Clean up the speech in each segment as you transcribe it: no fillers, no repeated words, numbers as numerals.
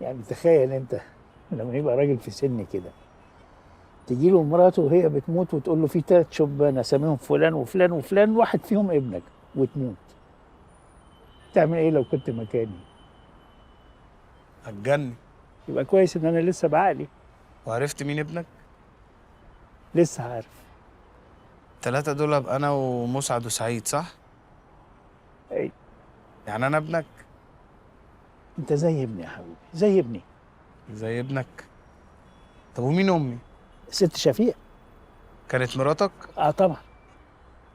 يعني تخيل انت لما يبقى راجل في سن كده تجي له مراته وهي بتموت وتقول له في 3 شبان اساميهم فلان وفلان وفلان واحد فيهم ابنك وتموت. تعمل ايه لو كنت مكاني؟ هتجنن. يبقى كويس ان انا لسه بعقلي. وعرفت مين ابنك؟ لسه عارف. 3 دول ابقى انا ومسعد وسعيد، صح؟ اي. يعني انا ابنك؟ انت زي ابني يا حبيبي، زي ابني. زي ابنك. طب ومين امي؟ ست شفيق. كانت مراتك؟ اه طبعا.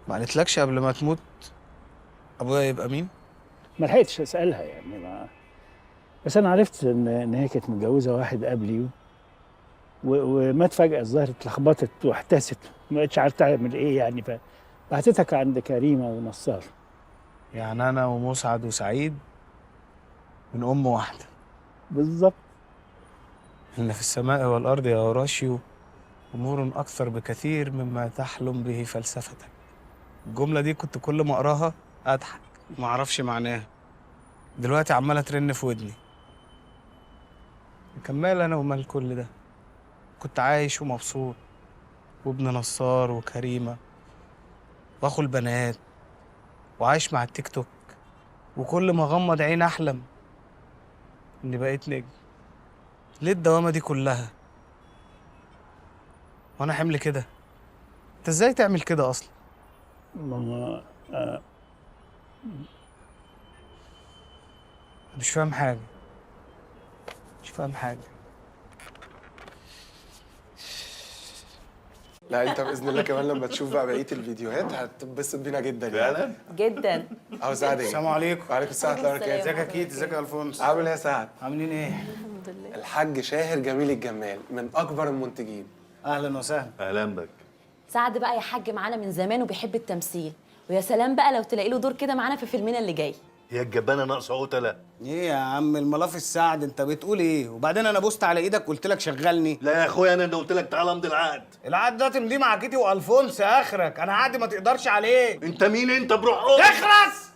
ما قالتلكش قبل ما تموت ابويا يبقى مين؟ ما لحقتش اسالها يعني بس انا عرفت ان هي كانت متجوزه واحد قبلي ومات فجاه، الظاهر اتلخبطت واحتست، ما بقتش عارفه تعمل ايه يعني، فبعتتك عند كريمه ونصار. يعني انا ومسعد وسعيد من ام واحده. بالظبط. ان في السماء والارض يا هوراشيو امور اكثر بكثير مما تحلم به فلسفتك. الجمله دي كنت كل ما اقراها اضحك ما اعرفش معناها. دلوقتي عماله ترن في ودني. كان مال انا ومال كل ده؟ كنت عايش ومبسوط، وابن نصار وكريمه واخو البنات، وعايش مع التيك توك، وكل ما اغمض عين احلم اني بقيت نجم. ليه الدوامه دي كلها وانا حمل كده؟ انت ازاي تعمل كده اصلا؟ ما مش فاهم حاجه، مش فاهم حاجه. لا انت باذن الله كمان لما تشوف بقى بقيه الفيديوهات هتتبسط بينا جدا يعني. فعلا؟ جدا. اهو سعد ايه؟ السلام عليكم. وعليكم السلام ورحمه الله وبركاته. ازيك يا كيت؟ ازيك يا الفونس؟ عامل ايه يا سعد؟ عاملين ايه؟ الحمد لله. الحاج شاهر جميل الجمال من اكبر المنتجين. اهلا وسهلا. اهلا بك. سعد بقى يا حاج معانا من زمان وبيحب التمثيل، ويا سلام بقى لو تلاقي له دور كده معانا في فيلمنا اللي جاي. هي الجبانه ناقصه قتله؟ ايه يا عم الملاف السعد، انت بتقول ايه؟ وبعدين انا بوست على ايدك قلت لك شغلني. لا يا اخويا، انا اللي قلت لك تعالى امضي العقد. العقد ده تمضيه مع كيتي والفونس اخرك، انا عقدي ما تقدرش عليه. انت مين انت بروح امك؟ اخرس!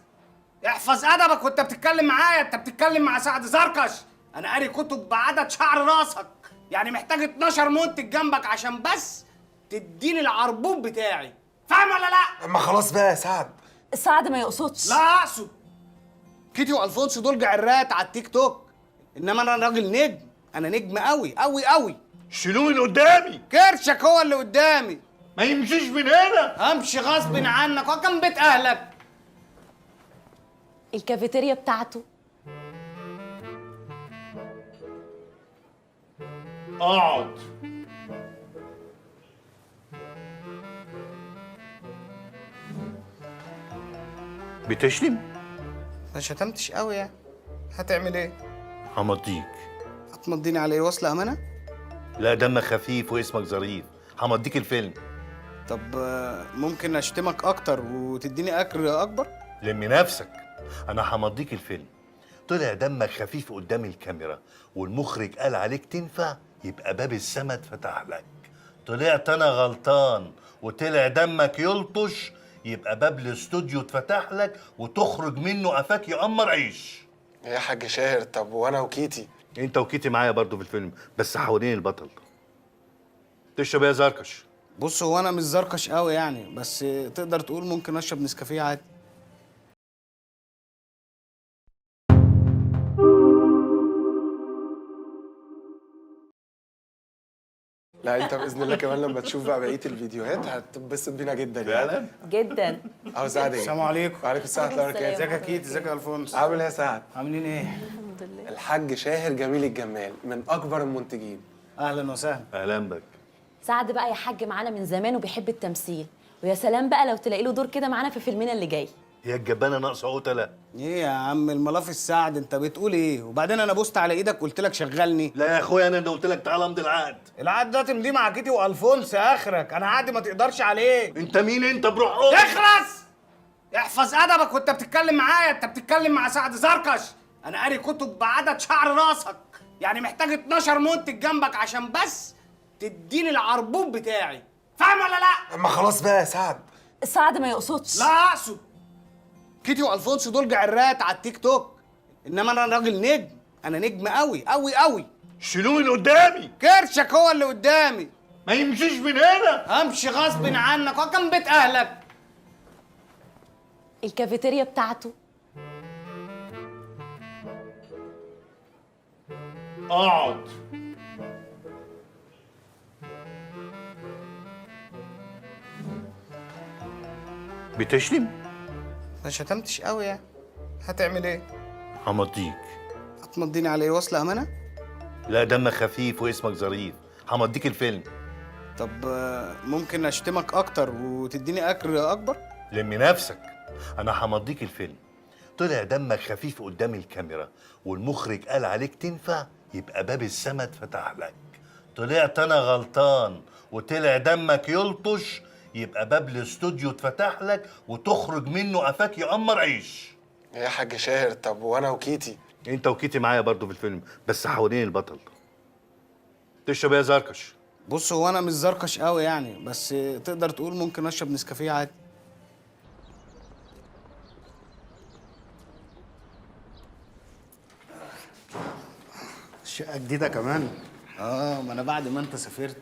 احفظ ادبك وانت بتتكلم معايا، انت بتتكلم مع سعد زركش. انا قاري كتب بعدد شعر راسك، يعني محتاج 12 منتج جنبك عشان بس تديني العربون بتاعي. فاهم ولا لا؟ اما خلاص بقى يا سعد. سعد ما يقصدش. لا اقصد. كيتي والفونسو دول جعرات على التيك توك، انما انا راجل نجم، انا نجم قوي قوي قوي. شيلوه من قدامي. كرشك هو اللي قدامي. ما يمشيش من هنا. امشي غصب عنك، وكم بيت اهلك. الكافيتيريا بتاعته. اقعد. بتشتم؟ ما شتمتش قوي يعني. هتعمل ايه؟ همضيك. هتمضيني على ايه؟ وصل امانه؟ لا دمك خفيف واسمك ظريف، همضيك الفيلم. طب ممكن اشتمك اكتر وتديني اجر اكبر؟ لمي نفسك، انا همضيك الفيلم. طلع دمك خفيف قدام الكاميرا والمخرج قال عليك تنفع، يبقى باب السما اتفتح لك. طلعت انا غلطان وطلع دمك يلطش، يبقى باب الاستوديو اتفتح لك وتخرج منه قفاك يقمر عيش. يا حاج شاهر، طب وانا وكيتي؟ انت وكيتي معايا برضو في الفيلم، بس حوالين البطل. تشرب ايه يا زركش؟ بص، هو انا مش زركش قوي يعني، بس تقدر تقول ممكن اشرب نسكافيه عادي. لا انت باذن الله كمان لما تشوف بقى بقيه الفيديوهات هتتبسط بينا جدا يعني. فعلا؟ جدا. اهو سعد ايه؟ السلام عليكم. وعليكم السلام ورحمه الله وبركاته. ازيك يا كيت؟ ازيك يا الفونس؟ عامل ايه يا سعد؟ عاملين ايه؟ الحمد لله. الحاج شاهر جميل الجمال من اكبر المنتجين. اهلا وسهلا. اهلا بك. سعد بقى يا حاج معانا من زمان وبيحب التمثيل، ويا سلام بقى لو تلاقي له دور كده معانا في فيلمنا اللي جاي. هي الجبانه ناقصه قتله؟ ايه يا عم الملاف السعد، انت بتقول ايه؟ وبعدين انا بوست على ايدك قلت لك شغلني. لا يا اخويا، انا اللي قلت لك تعالى امضي العقد. العقد ده تمضيه مع كيتي والفونس اخرك، انا عقدي ما تقدرش عليه. انت مين انت بروح امك؟ اخرس! احفظ ادبك وانت بتتكلم معايا، انت بتتكلم مع سعد زركش. انا قاري كتب بعدد شعر راسك، يعني محتاج 12 منتج جنبك عشان بس تديني العربون بتاعي. فاهم ولا لا؟ اما خلاص بقى يا سعد. سعد ما يقصدش. لا اقصد. كيتي والفونسو دول جعرات على التيك توك، انما انا راجل نجم، انا نجم قوي قوي قوي. شيلوه من قدامي. كرشك هو اللي قدامي. ما يمشيش من هنا. امشي غصب عنك، هو كان بيت اهلك. الكافيتيريا بتاعته. اقعد. بتشتم؟ ما شتمتش قوي يعني. هتعمل ايه؟ همضيك. هتمضيني على ايه؟ وصل امانه؟ لا دمك خفيف واسمك ظريف، همضيك الفيلم. طب ممكن اشتمك اكتر وتديني اجر اكبر؟ لمي نفسك، انا همضيك الفيلم. طلع دمك خفيف قدام الكاميرا والمخرج قال عليك تنفع، يبقى باب السما اتفتح لك. طلعت انا غلطان وطلع دمك يلطش، يبقى باب الاستوديو اتفتح لك وتخرج منه قفاك يقمر عيش. يا حاج شاهر، طب وانا وكيتي؟ انت وكيتي معايا برضو في الفيلم، بس حوالين البطل. تشرب ايه يا زركش؟ بص، هو انا مش زركش قوي يعني، بس تقدر تقول ممكن اشرب نسكافيه عادي. شقة جديدة كمان؟ ما انا بعد ما انت سافرت،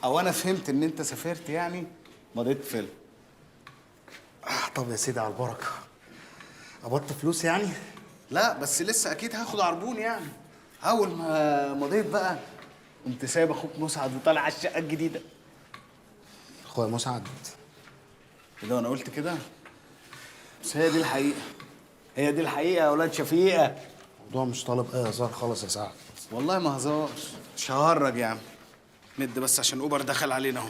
او انا فهمت ان انت سافرت يعني، مضيت فيلم. طب يا سيدي على البركة. قبضت فلوس يعني؟ لا بس لسه اكيد هاخد عربون يعني. اول ما مضيت بقى قمت سايب اخوك مسعد وطالع على الشقة الجديدة. اخويا مسعد؟ كده وانا قلت كده؟ بس هي دي الحقيقة. هي دي الحقيقة يا ولاد شفيقة. الموضوع مش طالب اي هزار خالص يا سعد. والله ما هزارش، مش ههرج يا عم. ند بس عشان اوبر دخل علينا اهو.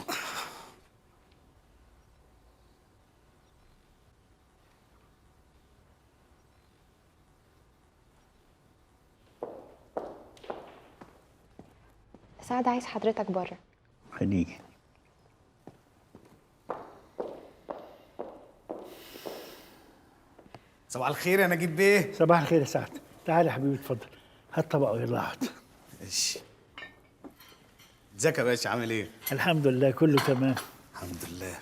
سعد عايز حضرتك بره. هنيجي. صباح الخير يا نجيب بيه. صباح الخير يا سعد، تعالى يا حبيبي اتفضل، هات طبق ويلا اقعد. ماشي. ازيك يا باشا، عامل ايه؟ الحمد لله كله تمام. الحمد لله.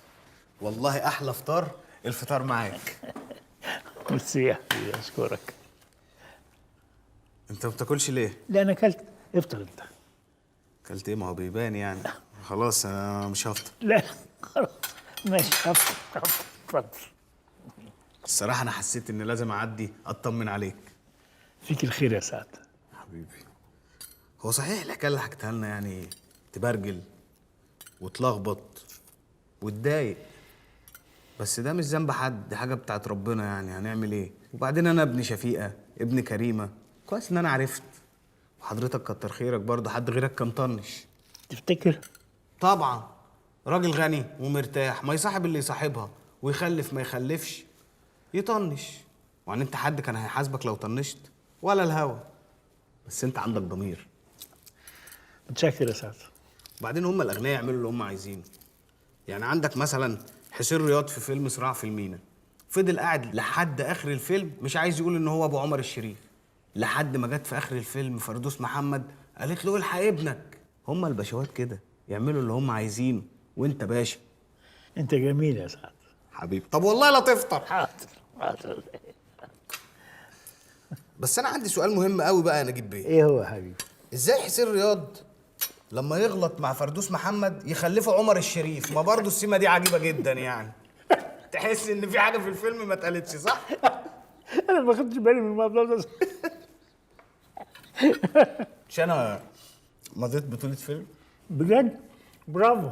والله احلى فطار الفطار معاك. ميرسي يا حبيبي، اشكرك. انت ما بتاكلش ليه؟ لا انا اكلت، افطر انت. اكلت ايه؟ ما هو بيبان يعني. خلاص انا مش هفطر. لا خلاص ماشي، افطر اتفضل. الصراحه انا حسيت ان لازم اعدي اطمن عليك. فيك الخير يا سعد. حبيبي. هو صحيح الحكايه اللي حكيتها لنا يعني تبرجل وتلخبط وتضايق، بس ده مش ذنب حد، دي حاجه بتاعت ربنا يعني، هنعمل ايه؟ وبعدين انا ابن شفيقه ابن كريمه، كويس ان انا عرفت. وحضرتك كتر خيرك برضه، حد غيرك كان طنش. تفتكر؟ طبعا راجل غني ومرتاح، ما يصاحب اللي يصاحبها، ويخلف ما يخلفش يطنش. وعن انت حد كان هيحاسبك لو طنشت؟ ولا الهوى. بس انت عندك ضمير. متشكر يا سعد. وبعدين هم الاغنياء يعملوا اللي هم عايزينه. يعني عندك مثلا حسين رياض في فيلم صراع في المينا، فضل قاعد لحد اخر الفيلم مش عايز يقول ان هو ابو عمر الشريف، لحد ما جت في اخر الفيلم فردوس محمد قالت له الحق ابنك. هم الباشوات كده يعملوا اللي هم عايزينه، وانت باشا. انت جميل يا سعد. حبيبي. طب والله لا تفطر. حاضر حاضر. بس انا عندي سؤال مهم قوي بقى يا نجيب بيه. ايه هو يا حبيبي؟ ازاي حسين رياض لما يغلط مع فردوس محمد يخلفه عمر الشريف؟ ما برضه السيمه دي عجيبه جدا يعني. تحس ان في حاجه في الفيلم ما اتقالتش، صح؟ انا ما خدتش بالي من الموضوع ده. مش انا مضيت بطوله فيلم؟ بجد؟ برافو.